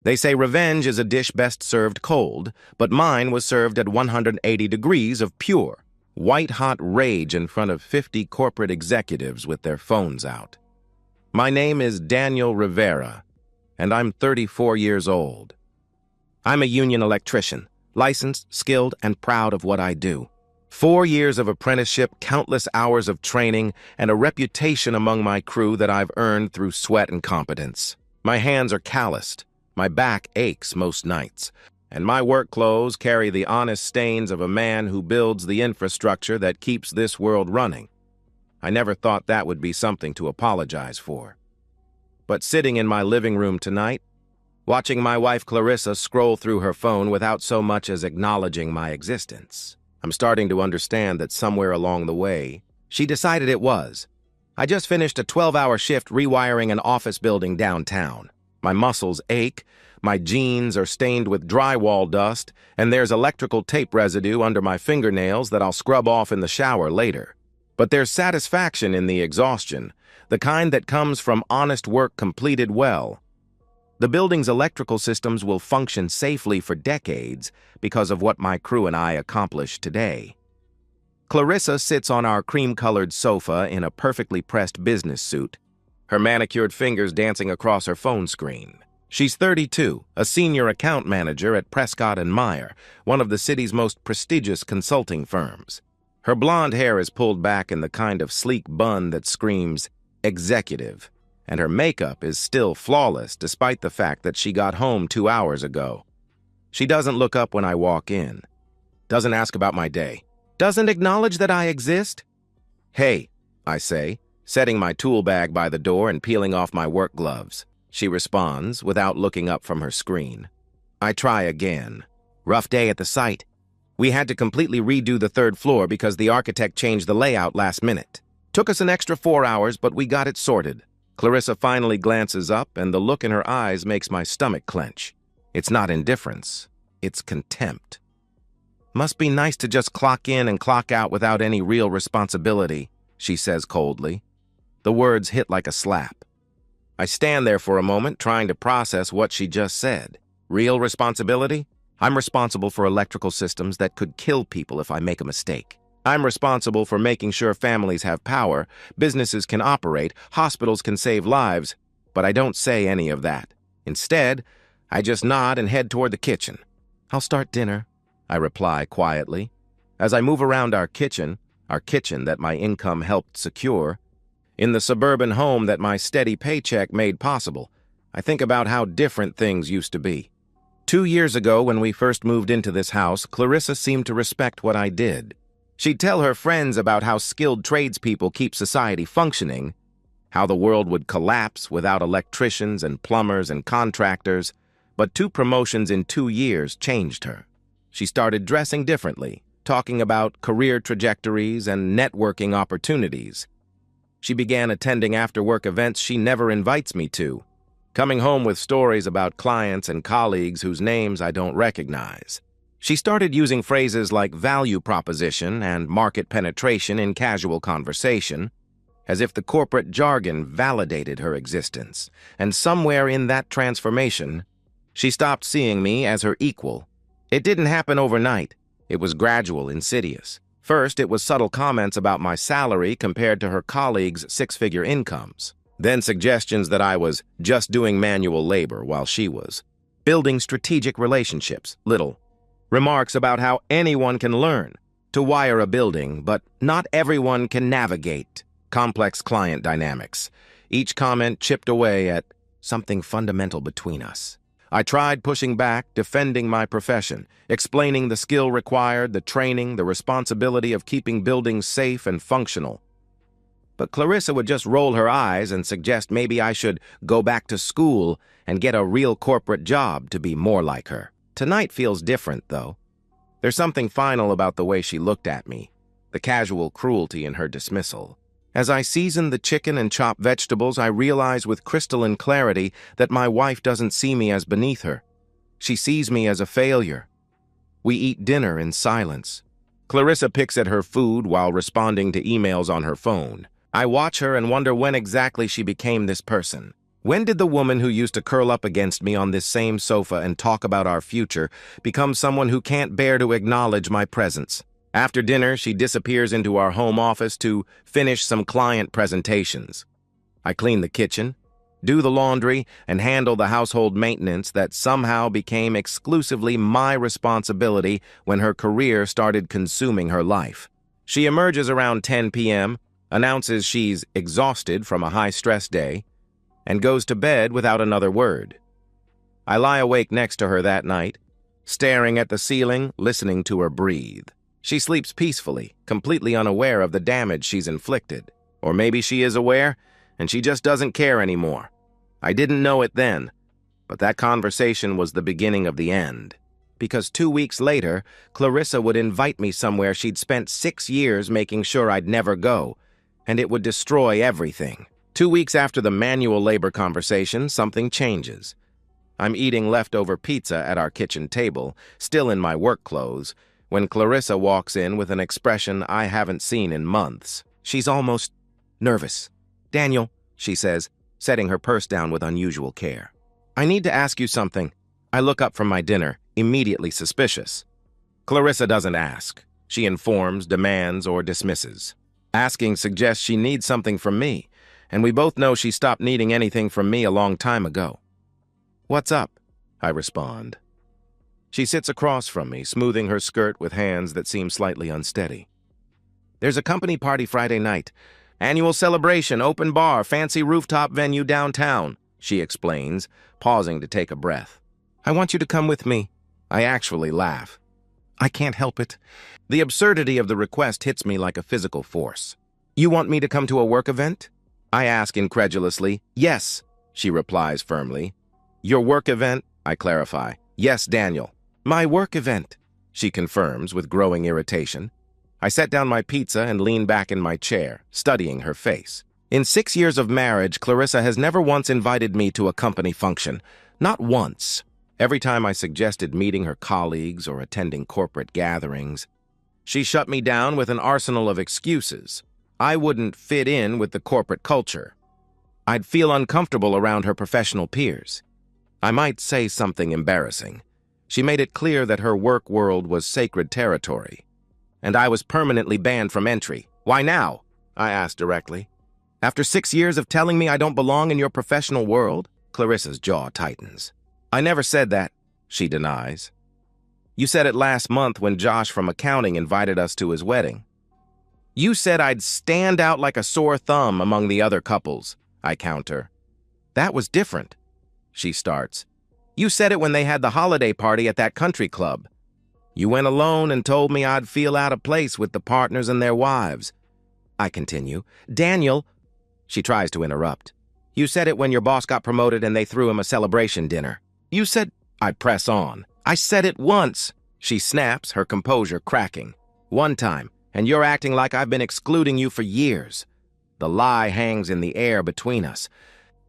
They say revenge is a dish best served cold, but mine was served at 180 degrees of pure, white-hot rage in front of 50 corporate executives with their phones out. My name is Daniel Rivera, and I'm 34 years old. I'm a union electrician, licensed, skilled, and proud of what I do. 4 years of apprenticeship, countless hours of training, and a reputation among my crew that I've earned through sweat and competence. My hands are calloused, my back aches most nights, and my work clothes carry the honest stains of a man who builds the infrastructure that keeps this world running. I never thought that would be something to apologize for. But sitting in my living room tonight, watching my wife Clarissa scroll through her phone without so much as acknowledging my existence, I'm starting to understand that somewhere along the way, she decided it was. I just finished a 12-hour shift rewiring an office building downtown. My muscles ache, my jeans are stained with drywall dust, and there's electrical tape residue under my fingernails that I'll scrub off in the shower later. But there's satisfaction in the exhaustion, the kind that comes from honest work completed well. The building's electrical systems will function safely for decades because of what my crew and I accomplished today. Clarissa sits on our cream-colored sofa in a perfectly pressed business suit, her manicured fingers dancing across her phone screen. She's 32, a senior account manager at Prescott & Meyer, one of the city's most prestigious consulting firms. Her blonde hair is pulled back in the kind of sleek bun that screams executive, and her makeup is still flawless despite the fact that she got home 2 hours ago. She doesn't look up when I walk in, doesn't ask about my day, doesn't acknowledge that I exist. "Hey," I say, setting my tool bag by the door and peeling off my work gloves. She responds without looking up from her screen. I try again. "Rough day at the site. We had to completely redo the 3rd floor because the architect changed the layout last minute. Took us an extra 4 hours, but we got it sorted." Clarissa finally glances up, and the look in her eyes makes my stomach clench. It's not indifference, it's contempt. "Must be nice to just clock in and clock out without any real responsibility," she says coldly. The words hit like a slap. I stand there for a moment, trying to process what she just said. Real responsibility? I'm responsible for electrical systems that could kill people if I make a mistake. I'm responsible for making sure families have power, businesses can operate, hospitals can save lives, but I don't say any of that. Instead, I just nod and head toward the kitchen. "I'll start dinner," I reply quietly. As I move around our kitchen that my income helped secure, in the suburban home that my steady paycheck made possible, I think about how different things used to be. 2 years ago, when we first moved into this house, Clarissa seemed to respect what I did. She'd tell her friends about how skilled tradespeople keep society functioning, how the world would collapse without electricians and plumbers and contractors, but 2 promotions in 2 years changed her. She started dressing differently, talking about career trajectories and networking opportunities. She began attending after-work events she never invites me to, coming home with stories about clients and colleagues whose names I don't recognize. She started using phrases like value proposition and market penetration in casual conversation, as if the corporate jargon validated her existence. And somewhere in that transformation, she stopped seeing me as her equal. It didn't happen overnight. It was gradual, insidious. First, it was subtle comments about my salary compared to her colleagues' 6-figure incomes. Then suggestions that I was just doing manual labor while she was building strategic relationships, little remarks about how anyone can learn to wire a building, but not everyone can navigate complex client dynamics. Each comment chipped away at something fundamental between us. I tried pushing back, defending my profession, explaining the skill required, the training, the responsibility of keeping buildings safe and functional. But Clarissa would just roll her eyes and suggest maybe I should go back to school and get a real corporate job to be more like her. Tonight feels different, though. There's something final about the way she looked at me, the casual cruelty in her dismissal. As I season the chicken and chop vegetables, I realize with crystalline clarity that my wife doesn't see me as beneath her. She sees me as a failure. We eat dinner in silence. Clarissa picks at her food while responding to emails on her phone. I watch her and wonder when exactly she became this person. When did the woman who used to curl up against me on this same sofa and talk about our future become someone who can't bear to acknowledge my presence? After dinner, she disappears into our home office to finish some client presentations. I clean the kitchen, do the laundry, and handle the household maintenance that somehow became exclusively my responsibility when her career started consuming her life. She emerges around 10 p.m., announces she's exhausted from a high-stress day, and goes to bed without another word. I lie awake next to her that night, staring at the ceiling, listening to her breathe. She sleeps peacefully, completely unaware of the damage she's inflicted. Or maybe she is aware, and she just doesn't care anymore. I didn't know it then, but that conversation was the beginning of the end. Because 2 weeks later, Clarissa would invite me somewhere she'd spent 6 years making sure I'd never go, and it would destroy everything. 2 weeks after the manual labor conversation, something changes. I'm eating leftover pizza at our kitchen table, still in my work clothes, when Clarissa walks in with an expression I haven't seen in months. She's almost nervous. "Daniel," she says, setting her purse down with unusual care. "I need to ask you something." I look up from my dinner, immediately suspicious. Clarissa doesn't ask. She informs, demands, or dismisses. Asking suggests she needs something from me, and we both know she stopped needing anything from me a long time ago. "What's up?" I respond. She sits across from me, smoothing her skirt with hands that seem slightly unsteady. "There's a company party Friday night. Annual celebration, open bar, fancy rooftop venue downtown," she explains, pausing to take a breath. "I want you to come with me." I actually laugh. I can't help it. The absurdity of the request hits me like a physical force. "You want me to come to a work event?" I ask incredulously. "Yes," she replies firmly. "Your work event?" I clarify. "Yes, Daniel." "My work event," she confirms with growing irritation. I set down my pizza and lean back in my chair, studying her face. In 6 years of marriage, Clarissa has never once invited me to a company function. Not once. Every time I suggested meeting her colleagues or attending corporate gatherings, she shut me down with an arsenal of excuses. I wouldn't fit in with the corporate culture. I'd feel uncomfortable around her professional peers. I might say something embarrassing. She made it clear that her work world was sacred territory, and I was permanently banned from entry. "Why now?" I asked directly. "After 6 years of telling me I don't belong in your professional world?" Clarissa's jaw tightens. "I never said that," she denies. "You said it last month when Josh from accounting invited us to his wedding." "You said I'd stand out like a sore thumb among the other couples," I counter. "That was different," she starts. "You said it when they had the holiday party at that country club. You went alone and told me I'd feel out of place with the partners and their wives." I continue. "Daniel," she tries to interrupt. "You said it when your boss got promoted and they threw him a celebration dinner. You said—" I press on. "I said it once," she snaps, her composure cracking. "One time, and you're acting like I've been excluding you for years." The lie hangs in the air between us.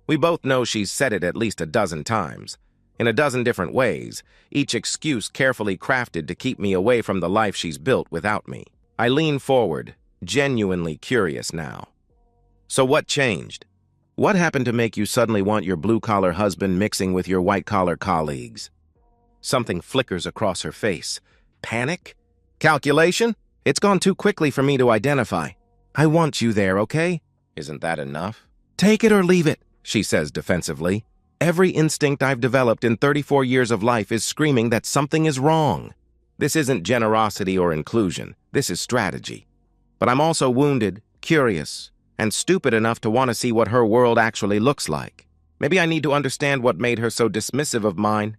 We both know she's said it at least a dozen times, in a dozen different ways, each excuse carefully crafted to keep me away from the life she's built without me. I lean forward, genuinely curious now. "So what changed? What happened to make you suddenly want your blue-collar husband mixing with your white-collar colleagues?" Something flickers across her face. Panic? Calculation? It's gone too quickly for me to identify. "I want you there, okay?" Isn't that enough? "Take it or leave it," she says defensively. Every instinct I've developed in 34 years of life is screaming that something is wrong. This isn't generosity or inclusion. This is strategy. But I'm also wounded, curious, and stupid enough to want to see what her world actually looks like. Maybe I need to understand what made her so dismissive of mine.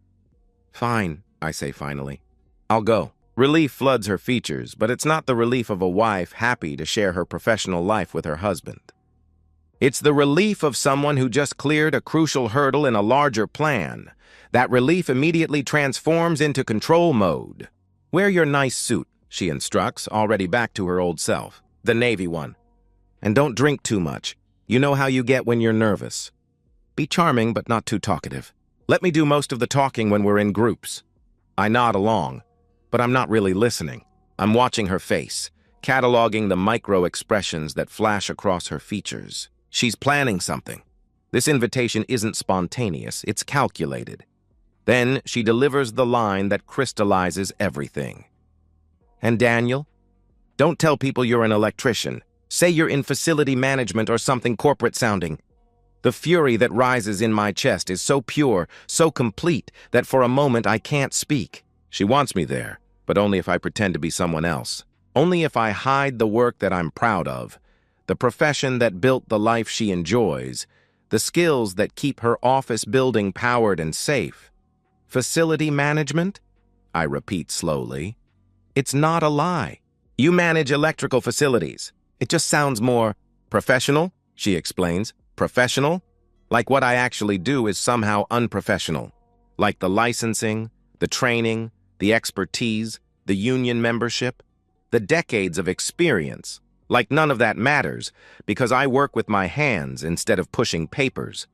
"Fine," I say finally. "I'll go." Relief floods her features, but it's not the relief of a wife happy to share her professional life with her husband. It's the relief of someone who just cleared a crucial hurdle in a larger plan. That relief immediately transforms into control mode. "Wear your nice suit," she instructs, already back to her old self. "The navy one. And don't drink too much. You know how you get when you're nervous. Be charming, but not too talkative. Let me do most of the talking when we're in groups." I nod along, but I'm not really listening. I'm watching her face, cataloging the micro expressions that flash across her features. She's planning something. This invitation isn't spontaneous, it's calculated. Then she delivers the line that crystallizes everything. And Daniel? Don't tell people you're an electrician. Say you're in facility management or something corporate sounding. The fury that rises in my chest is so pure, so complete, that for a moment I can't speak. She wants me there, but only if I pretend to be someone else. Only if I hide the work that I'm proud of, the profession that built the life she enjoys, the skills that keep her office building powered and safe. Facility management? I repeat slowly. It's not a lie. You manage electrical facilities. It just sounds more professional, she explains. Professional? Like what I actually do is somehow unprofessional. Like the licensing, the training, the expertise, the union membership, the decades of experience. Like none of that matters because I work with my hands instead of pushing papers.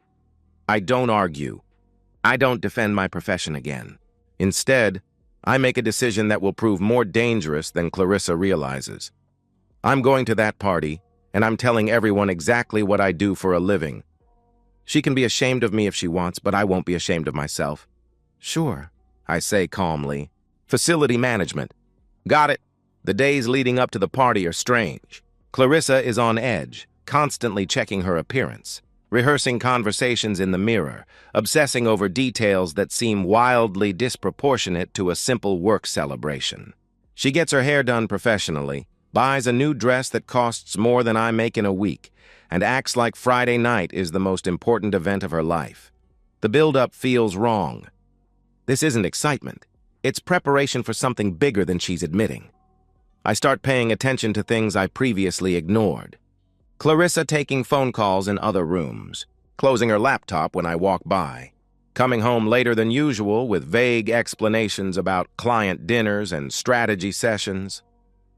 I don't argue. I don't defend my profession again. Instead, I make a decision that will prove more dangerous than Clarissa realizes. I'm going to that party, and I'm telling everyone exactly what I do for a living. She can be ashamed of me if she wants, but I won't be ashamed of myself. Sure, I say calmly. Facility management. Got it. The days leading up to the party are strange. Clarissa is on edge, constantly checking her appearance, rehearsing conversations in the mirror, obsessing over details that seem wildly disproportionate to a simple work celebration. She gets her hair done professionally, buys a new dress that costs more than I make in a week, and acts like Friday night is the most important event of her life. The build-up feels wrong. This isn't excitement. It's preparation for something bigger than she's admitting. I start paying attention to things I previously ignored. Clarissa taking phone calls in other rooms, closing her laptop when I walk by, coming home later than usual with vague explanations about client dinners and strategy sessions.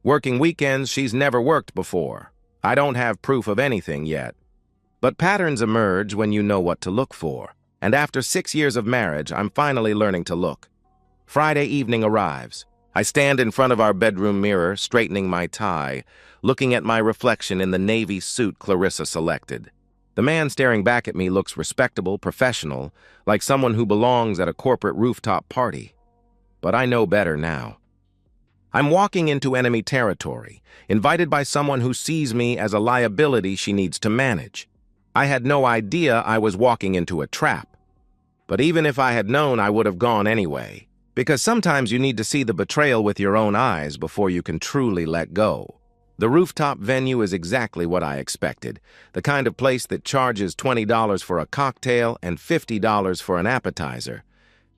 Working weekends she's never worked before. I don't have proof of anything yet. But patterns emerge when you know what to look for. And after 6 years of marriage, I'm finally learning to look. Friday evening arrives. I stand in front of our bedroom mirror, straightening my tie, looking at my reflection in the navy suit Clarissa selected. The man staring back at me looks respectable, professional, like someone who belongs at a corporate rooftop party. But I know better now. I'm walking into enemy territory, invited by someone who sees me as a liability she needs to manage. I had no idea I was walking into a trap. But even if I had known, I would have gone anyway. Because sometimes you need to see the betrayal with your own eyes before you can truly let go. The rooftop venue is exactly what I expected, the kind of place that charges $20 for a cocktail and $50 for an appetizer,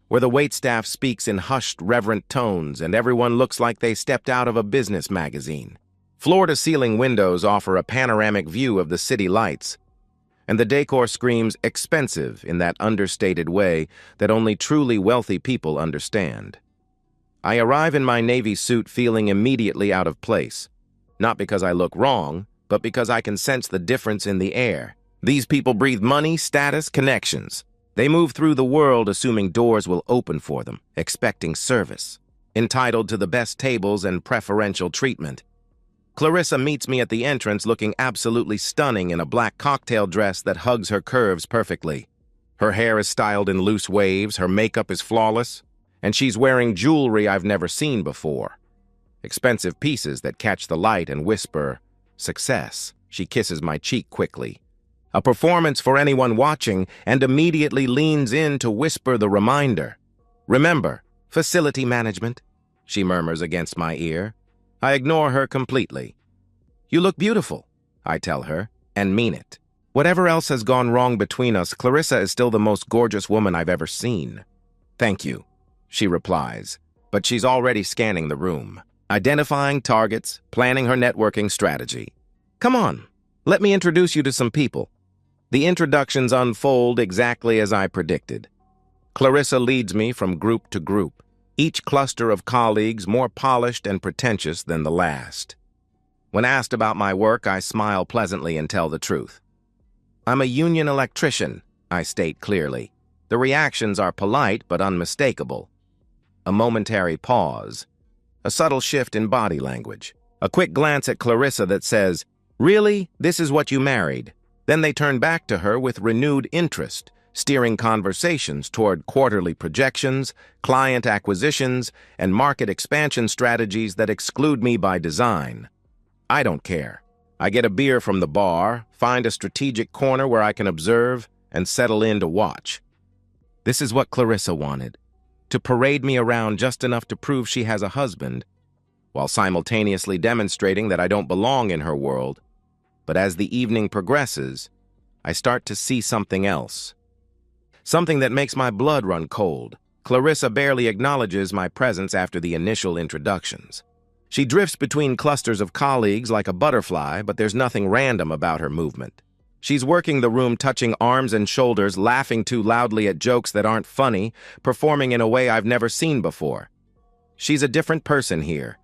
where the waitstaff speaks in hushed, reverent tones and everyone looks like they stepped out of a business magazine. Floor-to-ceiling windows offer a panoramic view of the city lights, and the decor screams expensive in that understated way that only truly wealthy people understand. I arrive in my navy suit feeling immediately out of place, not because I look wrong, but because I can sense the difference in the air. These people breathe money, status, connections. They move through the world assuming doors will open for them, expecting service, entitled to the best tables and preferential treatment. Clarissa meets me at the entrance looking absolutely stunning in a black cocktail dress that hugs her curves perfectly. Her hair is styled in loose waves, her makeup is flawless, and she's wearing jewelry I've never seen before. Expensive pieces that catch the light and whisper, "Success." She kisses my cheek quickly. A performance for anyone watching, and immediately leans in to whisper the reminder. "Remember, facility management," she murmurs against my ear. I ignore her completely. "You look beautiful," I tell her, and mean it. Whatever else has gone wrong between us, Clarissa is still the most gorgeous woman I've ever seen. "Thank you," she replies, but she's already scanning the room, identifying targets, planning her networking strategy. "Come on, let me introduce you to some people." The introductions unfold exactly as I predicted. Clarissa leads me from group to group, each cluster of colleagues more polished and pretentious than the last. When asked about my work, I smile pleasantly and tell the truth. "I'm a union electrician," I state clearly. The reactions are polite but unmistakable. A momentary pause, a subtle shift in body language, a quick glance at Clarissa that says, "Really? This is what you married?" Then they turn back to her with renewed interest, steering conversations toward quarterly projections, client acquisitions, and market expansion strategies that exclude me by design. I don't care. I get a beer from the bar, find a strategic corner where I can observe, and settle in to watch. This is what Clarissa wanted, to parade me around just enough to prove she has a husband, while simultaneously demonstrating that I don't belong in her world. But as the evening progresses, I start to see something else. Something that makes my blood run cold. Clarissa barely acknowledges my presence after the initial introductions. She drifts between clusters of colleagues like a butterfly, but there's nothing random about her movement. She's working the room, touching arms and shoulders, laughing too loudly at jokes that aren't funny, performing in a way I've never seen before. She's a different person here.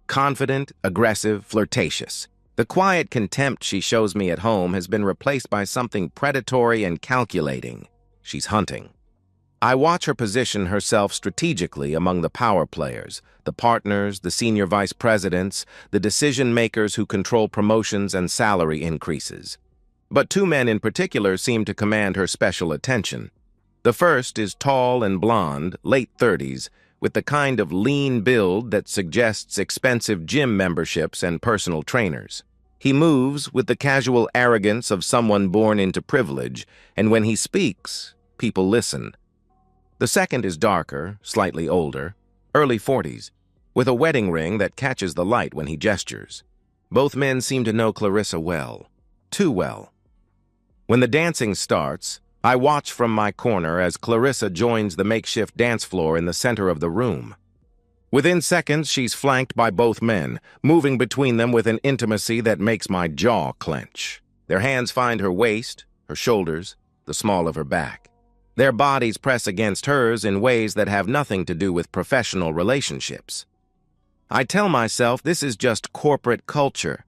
Confident, aggressive, flirtatious. The quiet contempt she shows me at home has been replaced by something predatory and calculating. She's hunting. I watch her position herself strategically among the power players, the partners, the senior vice presidents, the decision-makers who control promotions and salary increases. But two men in particular seem to command her special attention. The first is tall and blonde, late 30s, with the kind of lean build that suggests expensive gym memberships and personal trainers. He moves with the casual arrogance of someone born into privilege, and when he speaks, people listen. The second is darker, slightly older, early 40s, with a wedding ring that catches the light when he gestures. Both men seem to know Clarissa well, too well. When the dancing starts, I watch from my corner as Clarissa joins the makeshift dance floor in the center of the room. Within seconds, she's flanked by both men, moving between them with an intimacy that makes my jaw clench. Their hands find her waist, her shoulders, the small of her back. Their bodies press against hers in ways that have nothing to do with professional relationships. I tell myself this is just corporate culture.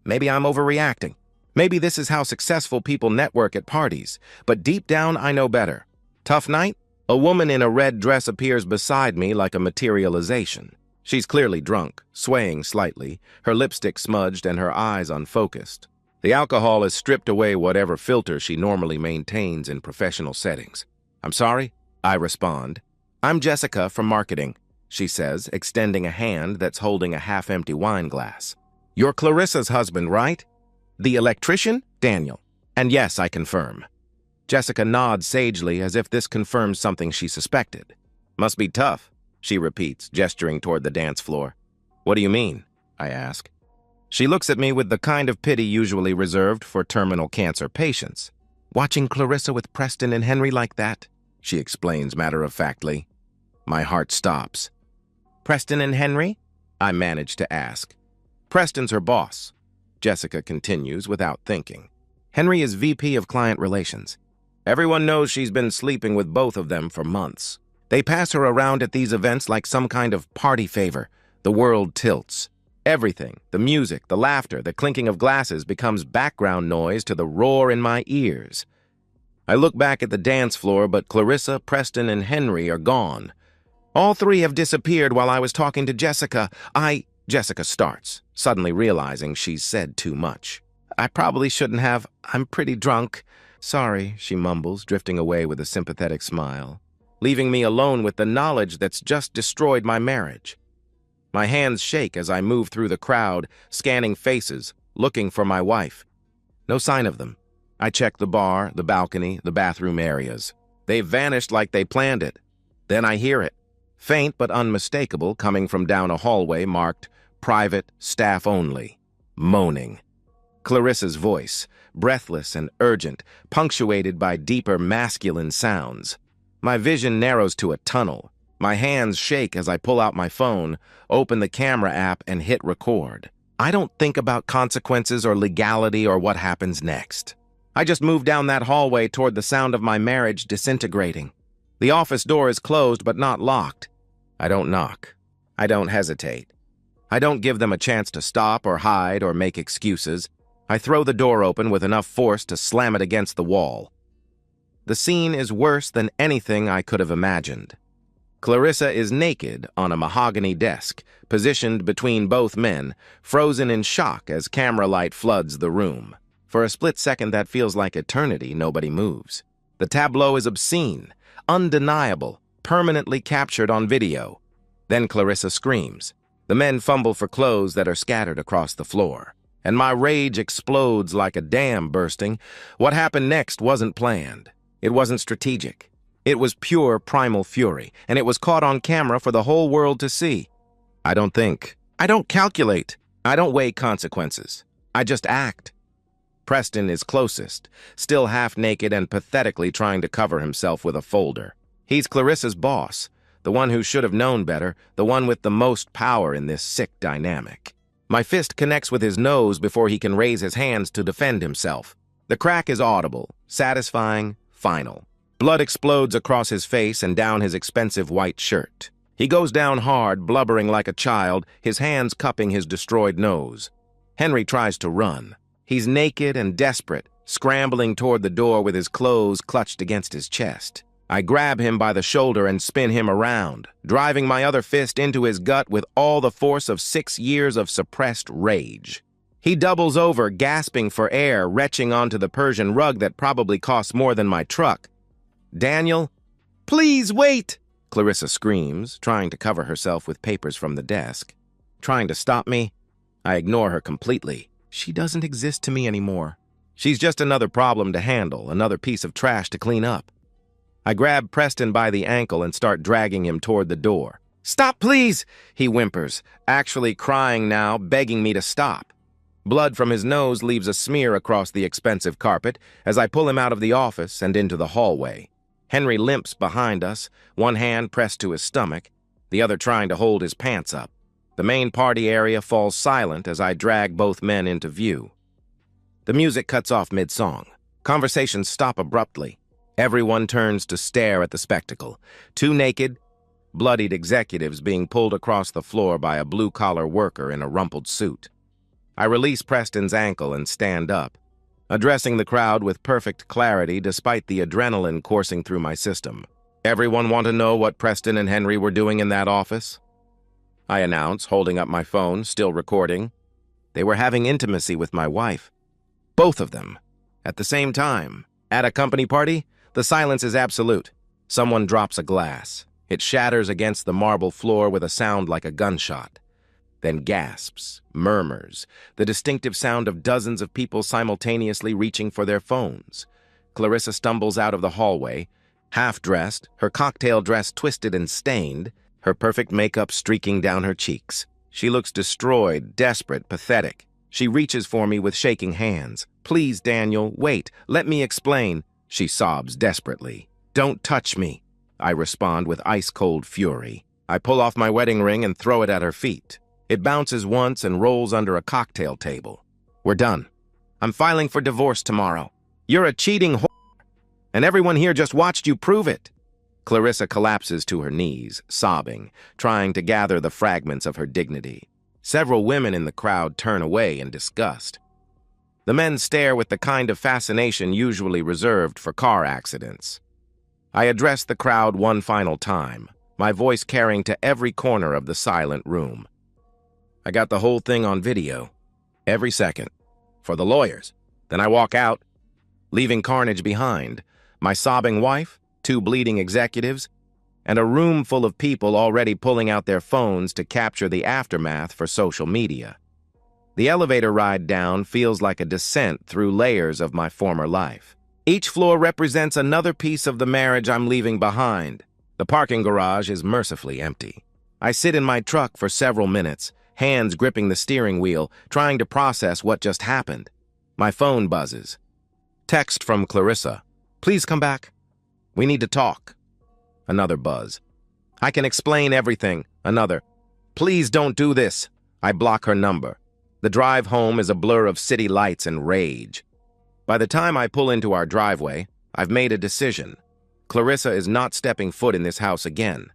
Maybe I'm overreacting. Maybe this is how successful people network at parties. But deep down, I know better. Tough night? A woman in a red dress appears beside me like a materialization. She's clearly drunk, swaying slightly, her lipstick smudged and her eyes unfocused. The alcohol has stripped away whatever filter she normally maintains in professional settings. "I'm sorry," I respond. "I'm Jessica from marketing," she says, extending a hand that's holding a half-empty wine glass. "You're Clarissa's husband, right?" "The electrician, Daniel." "And yes, I confirm." Jessica nods sagely as if this confirms something she suspected. "Must be tough," she repeats, gesturing toward the dance floor. "What do you mean?" I ask. She looks at me with the kind of pity usually reserved for terminal cancer patients. "Watching Clarissa with Preston and Henry like that," she explains matter-of-factly. My heart stops. "Preston and Henry?" I manage to ask. "Preston's her boss," Jessica continues without thinking. "Henry is VP of Client Relations. Everyone knows she's been sleeping with both of them for months. They pass her around at these events like some kind of party favor. The world tilts. Everything, the music, the laughter, the clinking of glasses becomes background noise to the roar in my ears. I look back at the dance floor, but Clarissa, Preston, and Henry are gone. All three have disappeared while I was talking to Jessica. Jessica starts, suddenly realizing she's said too much. "I probably shouldn't have. I'm pretty drunk." "Sorry," she mumbles, drifting away with a sympathetic smile, leaving me alone with the knowledge that's just destroyed my marriage. My hands shake as I move through the crowd, scanning faces, looking for my wife. No sign of them. I check the bar, the balcony, the bathroom areas. They've vanished like they planned it. Then I hear it, faint but unmistakable, coming from down a hallway marked "Private, Staff Only," moaning. Clarissa's voice, breathless and urgent, punctuated by deeper masculine sounds. My vision narrows to a tunnel. My hands shake as I pull out my phone, open the camera app, and hit record. I don't think about consequences or legality or what happens next. I just move down that hallway toward the sound of my marriage disintegrating. The office door is closed but not locked. I don't knock. I don't hesitate. I don't give them a chance to stop or hide or make excuses. I throw the door open with enough force to slam it against the wall. The scene is worse than anything I could have imagined. Clarissa is naked on a mahogany desk, positioned between both men, frozen in shock as camera light floods the room. For a split second that feels like eternity, nobody moves. The tableau is obscene, undeniable, permanently captured on video. Then Clarissa screams. The men fumble for clothes that are scattered across the floor. And my rage explodes like a dam bursting. What happened next wasn't planned. It wasn't strategic. It was pure primal fury, and it was caught on camera for the whole world to see. I don't think. I don't calculate. I don't weigh consequences. I just act. Preston is closest, still half naked and pathetically trying to cover himself with a folder. He's Clarissa's boss, the one who should have known better, the one with the most power in this sick dynamic. My fist connects with his nose before he can raise his hands to defend himself. The crack is audible, satisfying, final. Blood explodes across his face and down his expensive white shirt. He goes down hard, blubbering like a child, his hands cupping his destroyed nose. Henry tries to run. He's naked and desperate, scrambling toward the door with his clothes clutched against his chest. I grab him by the shoulder and spin him around, driving my other fist into his gut with all the force of 6 years of suppressed rage. He doubles over, gasping for air, retching onto the Persian rug that probably costs more than my truck. Daniel, please wait! Clarissa screams, trying to cover herself with papers from the desk. Trying to stop me? I ignore her completely. She doesn't exist to me anymore. She's just another problem to handle, another piece of trash to clean up. I grab Preston by the ankle and start dragging him toward the door. "Stop, please!" he whimpers, actually crying now, begging me to stop. Blood from his nose leaves a smear across the expensive carpet as I pull him out of the office and into the hallway. Henry limps behind us, one hand pressed to his stomach, the other trying to hold his pants up. The main party area falls silent as I drag both men into view. The music cuts off mid-song. Conversations stop abruptly. Everyone turns to stare at the spectacle. 2 naked, bloodied executives being pulled across the floor by a blue-collar worker in a rumpled suit. I release Preston's ankle and stand up, addressing the crowd with perfect clarity despite the adrenaline coursing through my system. "Everyone want to know what Preston and Henry were doing in that office?" I announce, holding up my phone, still recording. They were having intimacy with my wife. Both of them. At the same time. At a company party? The silence is absolute. Someone drops a glass. It shatters against the marble floor with a sound like a gunshot. Then gasps, murmurs, the distinctive sound of dozens of people simultaneously reaching for their phones. Clarissa stumbles out of the hallway, half-dressed, her cocktail dress twisted and stained, her perfect makeup streaking down her cheeks. She looks destroyed, desperate, pathetic. She reaches for me with shaking hands. "Please, Daniel, wait, let me explain." She sobs desperately. "Don't touch me," I respond with ice-cold fury. I pull off my wedding ring and throw it at her feet. It bounces once and rolls under a cocktail table. "We're done. I'm filing for divorce tomorrow. You're a cheating whore, and everyone here just watched you prove it." Clarissa collapses to her knees, sobbing, trying to gather the fragments of her dignity. Several women in the crowd turn away in disgust. The men stare with the kind of fascination usually reserved for car accidents. I address the crowd one final time, my voice carrying to every corner of the silent room. I got the whole thing on video, every second, for the lawyers. Then I walk out, leaving carnage behind, my sobbing wife, 2 bleeding executives, and a room full of people already pulling out their phones to capture the aftermath for social media. The elevator ride down feels like a descent through layers of my former life. Each floor represents another piece of the marriage I'm leaving behind. The parking garage is mercifully empty. I sit in my truck for several minutes, hands gripping the steering wheel, trying to process what just happened. My phone buzzes. Text from Clarissa. "Please come back. We need to talk." Another buzz. "I can explain everything." Another. "Please don't do this." I block her number. The drive home is a blur of city lights and rage. By the time I pull into our driveway, I've made a decision. Clarissa is not stepping foot in this house again.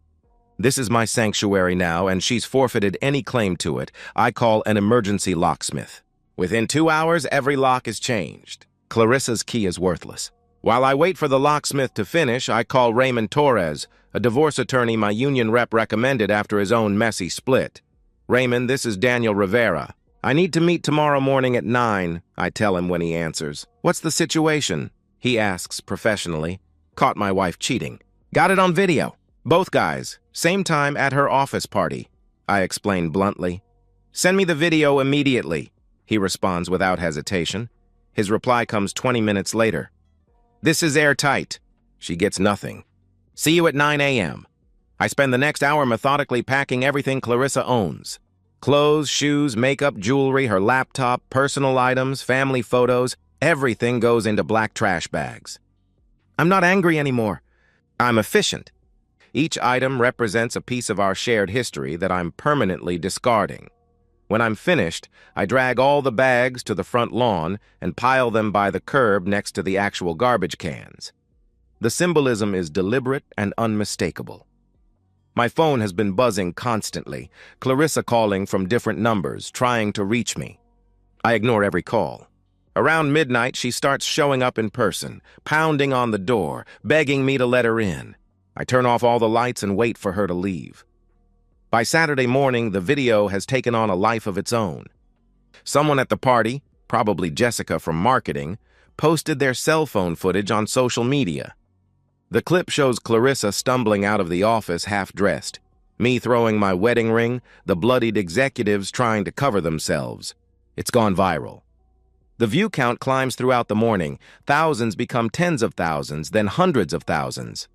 This is my sanctuary now, and she's forfeited any claim to it. I call an emergency locksmith. Within 2 hours, every lock is changed. Clarissa's key is worthless. While I wait for the locksmith to finish, I call Raymond Torres, a divorce attorney my union rep recommended after his own messy split. "Raymond, this is Daniel Rivera. I need to meet tomorrow morning at 9, I tell him when he answers. What's the situation? He asks professionally. Caught my wife cheating. Got it on video. Both guys, same time at her office party, I explain bluntly. Send me the video immediately, he responds without hesitation. His reply comes 20 minutes later. This is airtight. She gets nothing. See you at 9 a.m. I spend the next hour methodically packing everything Clarissa owns. Clothes, shoes, makeup, jewelry, her laptop, personal items, family photos, everything goes into black trash bags. I'm not angry anymore. I'm efficient. Each item represents a piece of our shared history that I'm permanently discarding. When I'm finished, I drag all the bags to the front lawn and pile them by the curb next to the actual garbage cans. The symbolism is deliberate and unmistakable. My phone has been buzzing constantly, Clarissa calling from different numbers, trying to reach me. I ignore every call. Around midnight, she starts showing up in person, pounding on the door, begging me to let her in. I turn off all the lights and wait for her to leave. By Saturday morning, the video has taken on a life of its own. Someone at the party, probably Jessica from marketing, posted their cell phone footage on social media. The clip shows Clarissa stumbling out of the office half-dressed, me throwing my wedding ring, the bloodied executives trying to cover themselves. It's gone viral. The view count climbs throughout the morning. Thousands become tens of thousands, then hundreds of thousands.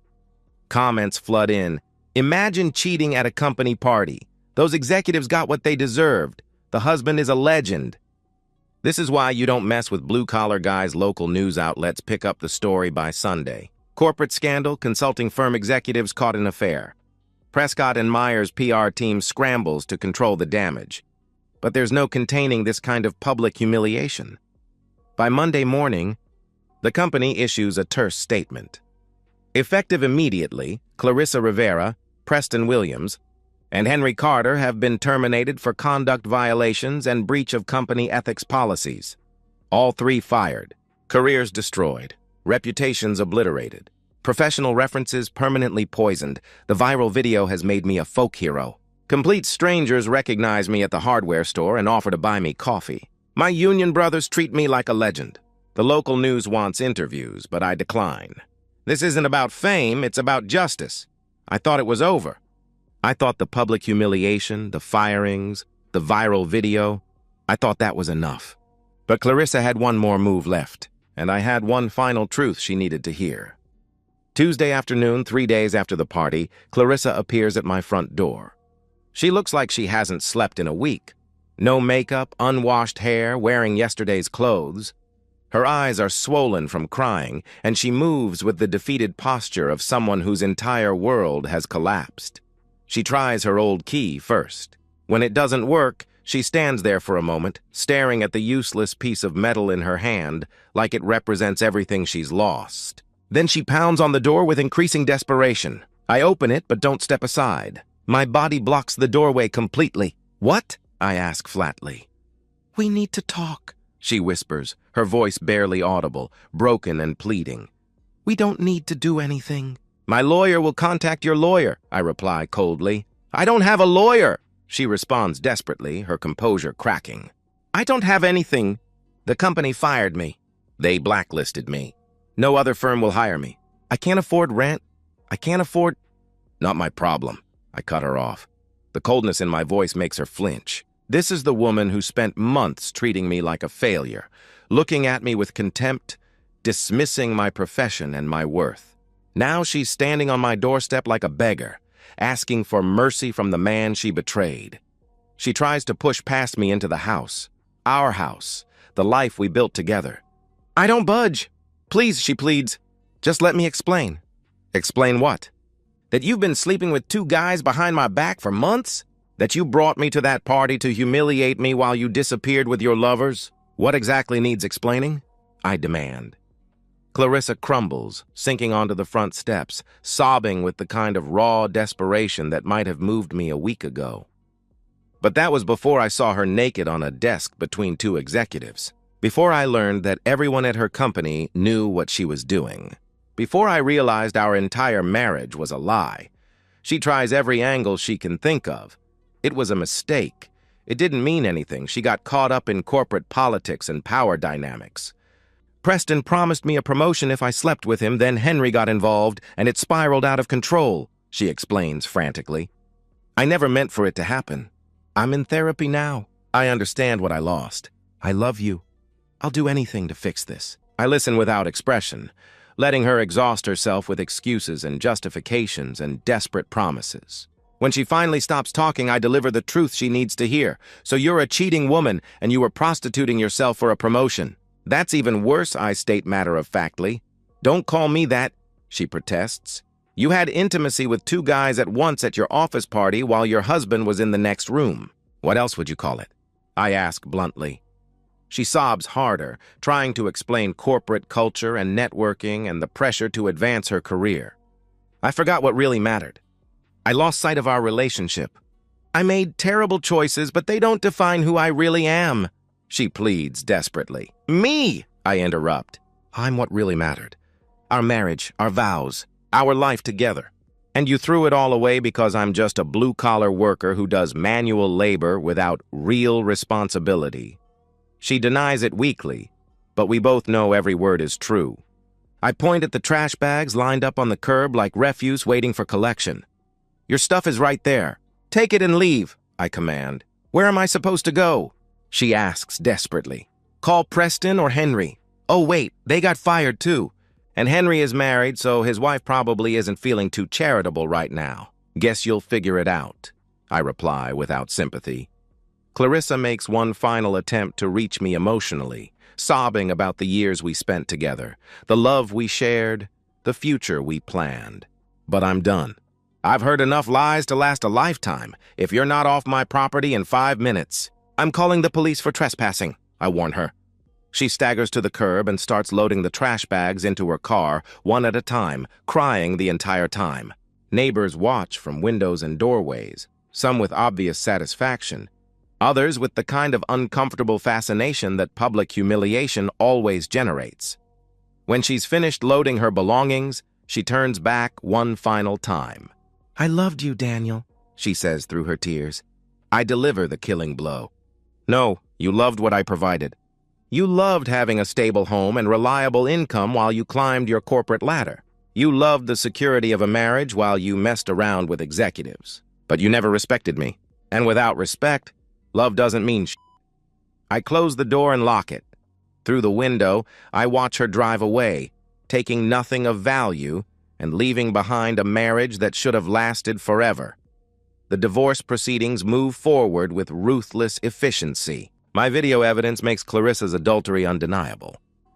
Comments flood in. Imagine cheating at a company party. Those executives got what they deserved. The husband is a legend. This is why you don't mess with blue-collar guys. Local news outlets pick up the story by Sunday. Corporate scandal, consulting firm executives caught in affair. Prescott and Meyer's PR team scrambles to control the damage. But there's no containing this kind of public humiliation. By Monday morning, the company issues a terse statement. Effective immediately, Clarissa Rivera, Preston Williams, and Henry Carter have been terminated for conduct violations and breach of company ethics policies. All three fired, careers destroyed, reputations obliterated, professional references permanently poisoned. The viral video has made me a folk hero. Complete strangers recognize me at the hardware store and offer to buy me coffee. My union brothers treat me like a legend. The local news wants interviews, but I decline. This isn't about fame, it's about justice. I thought it was over. I thought the public humiliation, the firings, the viral video, I thought that was enough. But Clarissa had one more move left, and I had one final truth she needed to hear. Tuesday afternoon, 3 days after the party, Clarissa appears at my front door. She looks like she hasn't slept in a week. No makeup, unwashed hair, wearing yesterday's clothes. Her eyes are swollen from crying, and she moves with the defeated posture of someone whose entire world has collapsed. She tries her old key first. When it doesn't work, she stands there for a moment, staring at the useless piece of metal in her hand, like it represents everything she's lost. Then she pounds on the door with increasing desperation. I open it, but don't step aside. My body blocks the doorway completely. What? I ask flatly. We need to talk, she whispers, her voice barely audible, broken and pleading. We don't need to do anything. My lawyer will contact your lawyer, I reply coldly. I don't have a lawyer, she responds desperately, her composure cracking. I don't have anything. The company fired me. They blacklisted me. No other firm will hire me. I can't afford rent. I can't afford... Not my problem. I cut her off. The coldness in my voice makes her flinch. This is the woman who spent months treating me like a failure, looking at me with contempt, dismissing my profession and my worth. Now she's standing on my doorstep like a beggar, asking for mercy from the man she betrayed. She tries to push past me into the house, our house, the life we built together. I don't budge. Please, she pleads. Just let me explain. Explain what? That you've been sleeping with 2 guys behind my back for months? That you brought me to that party to humiliate me while you disappeared with your lovers? What exactly needs explaining? I demand. Clarissa crumbles, sinking onto the front steps, sobbing with the kind of raw desperation that might have moved me a week ago. But that was before I saw her naked on a desk between 2 executives. Before I learned that everyone at her company knew what she was doing. Before I realized our entire marriage was a lie. She tries every angle she can think of. It was a mistake. It didn't mean anything. She got caught up in corporate politics and power dynamics. Preston promised me a promotion if I slept with him, then Henry got involved, and it spiraled out of control, she explains frantically. I never meant for it to happen. I'm in therapy now. I understand what I lost. I love you. I'll do anything to fix this. I listen without expression, letting her exhaust herself with excuses and justifications and desperate promises. When she finally stops talking, I deliver the truth she needs to hear. So you're a cheating woman, and you were prostituting yourself for a promotion. That's even worse, I state matter-of-factly. Don't call me that, she protests. You had intimacy with 2 guys at once at your office party while your husband was in the next room. What else would you call it? I ask bluntly. She sobs harder, trying to explain corporate culture and networking and the pressure to advance her career. I forgot what really mattered. I lost sight of our relationship. I made terrible choices, but they don't define who I really am, she pleads desperately. Me, I interrupt. I'm what really mattered. Our marriage, our vows, our life together. And you threw it all away because I'm just a blue-collar worker who does manual labor without real responsibility. She denies it weakly, but we both know every word is true. I point at the trash bags lined up on the curb like refuse waiting for collection. Your stuff is right there. Take it and leave, I command. Where am I supposed to go? She asks desperately. Call Preston or Henry. Oh, wait, they got fired too. And Henry is married, so his wife probably isn't feeling too charitable right now. Guess you'll figure it out, I reply without sympathy. Clarissa makes one final attempt to reach me emotionally, sobbing about the years we spent together, the love we shared, the future we planned. But I'm done. I've heard enough lies to last a lifetime. If you're not off my property in 5 minutes, I'm calling the police for trespassing, I warn her. She staggers to the curb and starts loading the trash bags into her car, one at a time, crying the entire time. Neighbors watch from windows and doorways, some with obvious satisfaction, others with the kind of uncomfortable fascination that public humiliation always generates. When she's finished loading her belongings, she turns back one final time. I loved you, Daniel, she says through her tears. I deliver the killing blow. No, you loved what I provided. You loved having a stable home and reliable income while you climbed your corporate ladder. You loved the security of a marriage while you messed around with executives. But you never respected me. And without respect, love doesn't mean shit. I close the door and lock it. Through the window, I watch her drive away, taking nothing of value and leaving behind a marriage that should have lasted forever. The divorce proceedings move forward with ruthless efficiency. My video evidence makes Clarissa's adultery undeniable.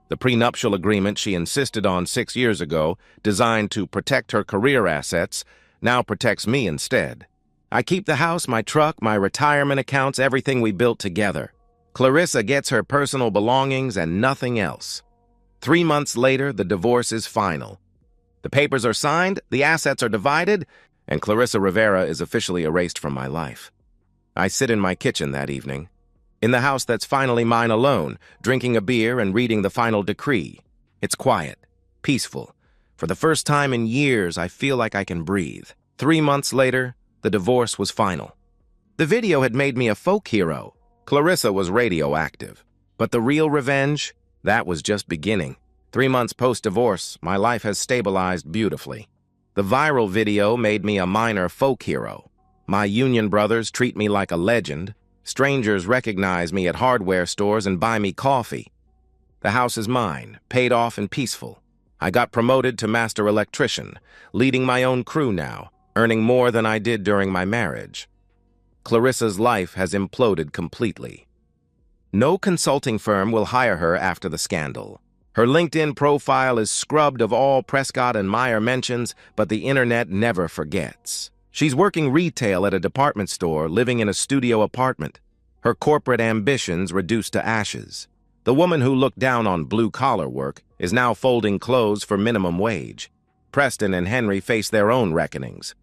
The prenuptial agreement she insisted on 6 years ago, designed to protect her career assets, now protects me instead. I keep the house, my truck, my retirement accounts, everything we built together. Clarissa gets her personal belongings and nothing else. 3 months later, the divorce is final. The papers are signed, the assets are divided, and Clarissa Rivera is officially erased from my life. I sit in my kitchen that evening, in the house that's finally mine alone, drinking a beer and reading the final decree. It's quiet, peaceful. For the first time in years, I feel like I can breathe. 3 months later, the divorce was final. The video had made me a folk hero. Clarissa was radioactive. But the real revenge, that was just beginning. 3 months post-divorce, my life has stabilized beautifully. The viral video made me a minor folk hero. My union brothers treat me like a legend. Strangers recognize me at hardware stores and buy me coffee. The house is mine, paid off and peaceful. I got promoted to master electrician, leading my own crew now, earning more than I did during my marriage. Clarissa's life has imploded completely. No consulting firm will hire her after the scandal. Her LinkedIn profile is scrubbed of all Prescott and Meyer mentions, but the internet never forgets. She's working retail at a department store, living in a studio apartment. Her corporate ambitions reduced to ashes. The woman who looked down on blue-collar work is now folding clothes for minimum wage. Preston and Henry face their own reckonings.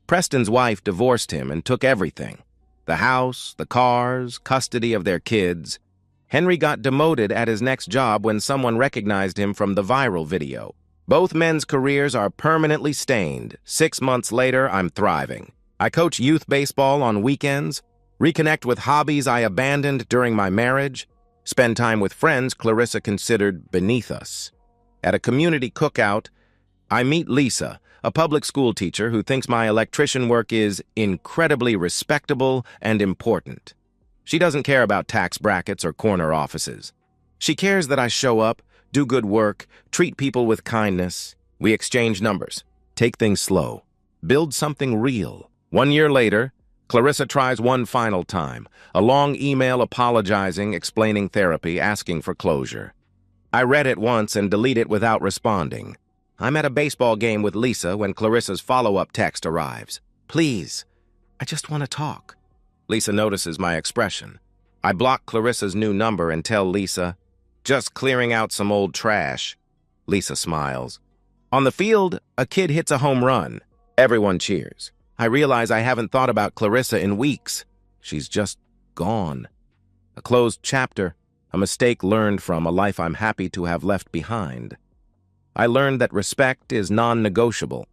Preston's wife divorced him and took everything. The house, the cars, custody of their kids. Henry got demoted at his next job when someone recognized him from the viral video. Both men's careers are permanently stained. 6 months later, I'm thriving. I coach youth baseball on weekends, reconnect with hobbies I abandoned during my marriage, spend time with friends Clarissa considered beneath us. At a community cookout, I meet Lisa, a public school teacher who thinks my electrician work is incredibly respectable and important. She doesn't care about tax brackets or corner offices. She cares that I show up, do good work, treat people with kindness. We exchange numbers, take things slow, build something real. 1 year later, Clarissa tries one final time, a long email apologizing, explaining therapy, asking for closure. I read it once and delete it without responding. I'm at a baseball game with Lisa when Clarissa's follow-up text arrives. Please, I just want to talk. Lisa notices my expression. I block Clarissa's new number and tell Lisa, just clearing out some old trash. Lisa smiles. On the field, a kid hits a home run. Everyone cheers. I realize I haven't thought about Clarissa in weeks. She's just gone. A closed chapter, a mistake learned from, a life I'm happy to have left behind. I learned that respect is non-negotiable.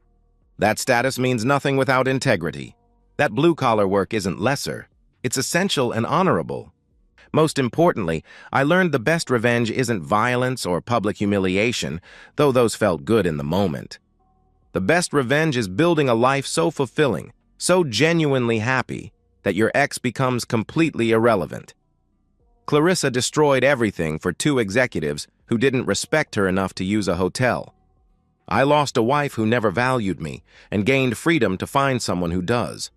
That status means nothing without integrity. That blue-collar work isn't lesser. It's essential and honorable. Most importantly, I learned the best revenge isn't violence or public humiliation, though those felt good in the moment. The best revenge is building a life so fulfilling, so genuinely happy, that your ex becomes completely irrelevant. Clarissa destroyed everything for 2 executives who didn't respect her enough to use a hotel. I lost a wife who never valued me and gained freedom to find someone who does.